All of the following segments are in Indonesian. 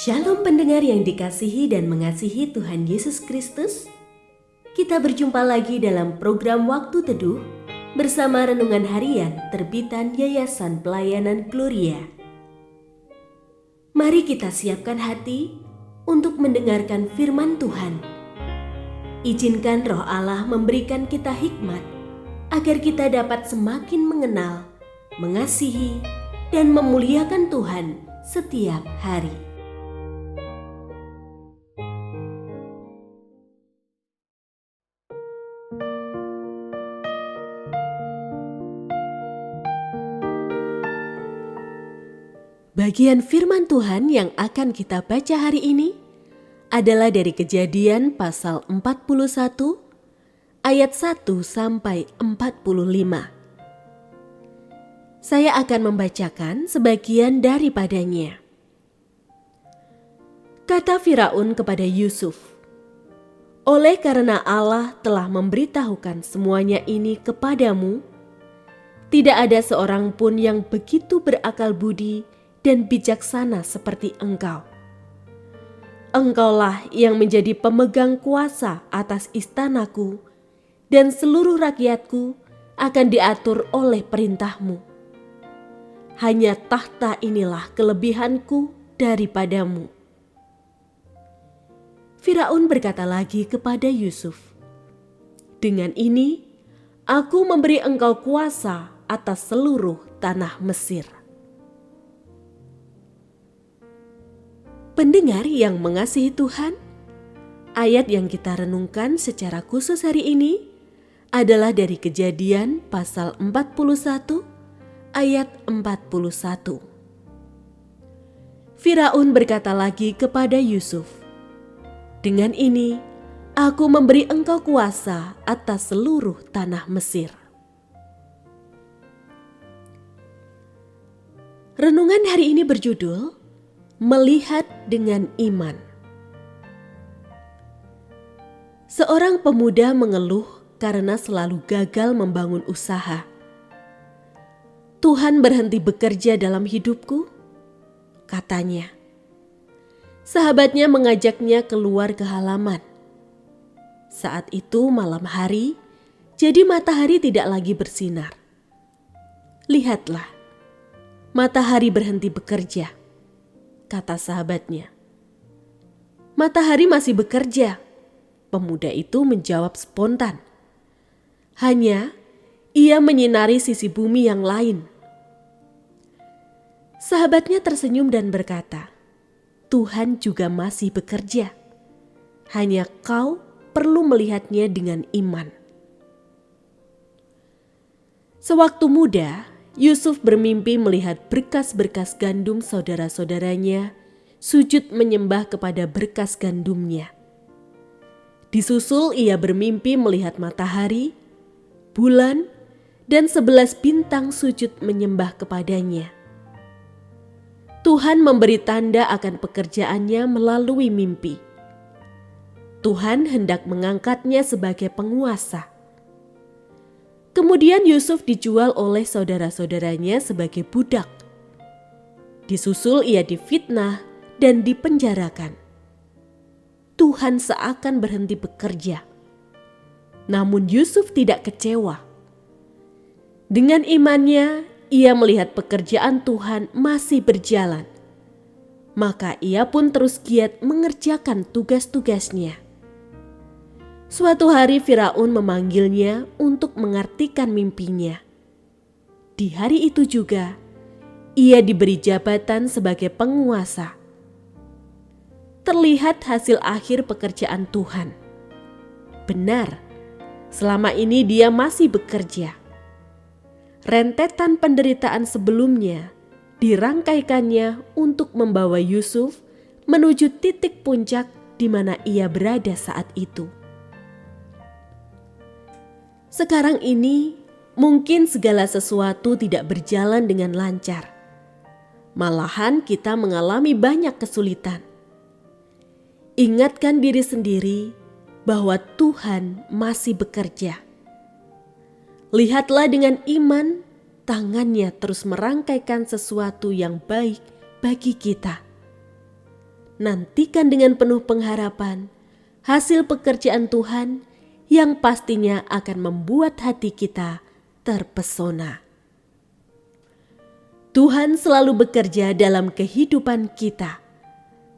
Shalom pendengar yang dikasihi dan mengasihi Tuhan Yesus Kristus. Kita berjumpa lagi dalam program Waktu Teduh bersama Renungan Harian terbitan Yayasan Pelayanan Gloria. Mari kita siapkan hati untuk mendengarkan firman Tuhan. Izinkan Roh Allah memberikan kita hikmat agar kita dapat semakin mengenal, mengasihi, dan memuliakan Tuhan setiap hari. Bagian firman Tuhan yang akan kita baca hari ini adalah dari Kejadian pasal 41 ayat 1 sampai 45. Saya akan membacakan sebagian daripadanya. Kata Firaun kepada Yusuf, "Oleh karena Allah telah memberitahukan semuanya ini kepadamu, tidak ada seorang pun yang begitu berakal budi dan bijaksana seperti engkau. Engkaulah yang menjadi pemegang kuasa atas istanaku, dan seluruh rakyatku akan diatur oleh perintahmu. Hanya tahta inilah kelebihanku daripadamu." Firaun berkata lagi kepada Yusuf, "Dengan ini aku memberi engkau kuasa atas seluruh tanah Mesir." Pendengar yang mengasihi Tuhan, ayat yang kita renungkan secara khusus hari ini adalah dari Kejadian pasal 41 ayat 41. Firaun berkata lagi kepada Yusuf, "Dengan ini aku memberi engkau kuasa atas seluruh tanah Mesir." Renungan hari ini berjudul Melihat dengan Iman. Seorang pemuda mengeluh karena selalu gagal membangun usaha. "Tuhan berhenti bekerja dalam hidupku," katanya. Sahabatnya mengajaknya keluar ke halaman. Saat itu malam hari, jadi matahari tidak lagi bersinar. "Lihatlah, matahari berhenti bekerja," kata sahabatnya. "Matahari masih bekerja," pemuda itu menjawab spontan. "Hanya ia menyinari sisi bumi yang lain." Sahabatnya tersenyum dan berkata, "Tuhan juga masih bekerja. Hanya kau perlu melihatnya dengan iman." Sewaktu muda, Yusuf bermimpi melihat berkas-berkas gandum saudara-saudaranya sujud menyembah kepada berkas gandumnya. Disusul ia bermimpi melihat matahari, bulan, dan 11 bintang sujud menyembah kepadanya. Tuhan memberi tanda akan pekerjaannya melalui mimpi. Tuhan hendak mengangkatnya sebagai penguasa. Kemudian Yusuf dijual oleh saudara-saudaranya sebagai budak. Disusul ia difitnah dan dipenjarakan. Tuhan seakan berhenti bekerja. Namun Yusuf tidak kecewa. Dengan imannya, ia melihat pekerjaan Tuhan masih berjalan. Maka ia pun terus giat mengerjakan tugas-tugasnya. Suatu hari Firaun memanggilnya untuk mengartikan mimpinya. Di hari itu juga, ia diberi jabatan sebagai penguasa. Terlihat hasil akhir pekerjaan Tuhan. Benar, selama ini dia masih bekerja. Rentetan penderitaan sebelumnya dirangkaikannya untuk membawa Yusuf menuju titik puncak di mana ia berada saat itu. Sekarang ini, mungkin segala sesuatu tidak berjalan dengan lancar. Malahan kita mengalami banyak kesulitan. Ingatkan diri sendiri bahwa Tuhan masih bekerja. Lihatlah dengan iman, tangannya terus merangkaikan sesuatu yang baik bagi kita. nantikan dengan penuh pengharapan hasil pekerjaan Tuhan yang pastinya akan membuat hati kita terpesona. Tuhan selalu bekerja dalam kehidupan kita,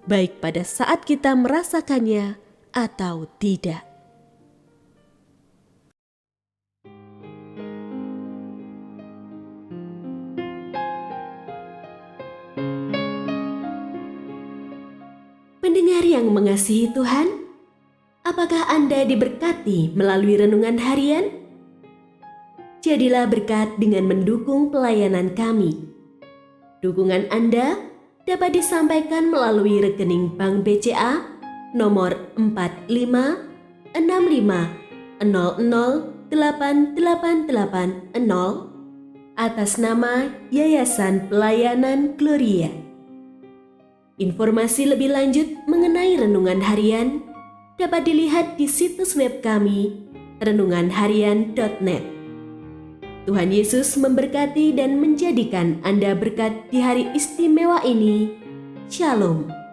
baik pada saat kita merasakannya atau tidak. Pendengar yang mengasihi Tuhan, apakah Anda diberkati melalui renungan harian? Jadilah berkat dengan mendukung pelayanan kami. Dukungan Anda dapat disampaikan melalui rekening Bank BCA nomor 4565008880 atas nama Yayasan Pelayanan Gloria. Informasi lebih lanjut mengenai renungan harian dapat dilihat di situs web kami renunganharian.net. Tuhan Yesus memberkati dan menjadikan Anda berkat di hari istimewa ini. Shalom.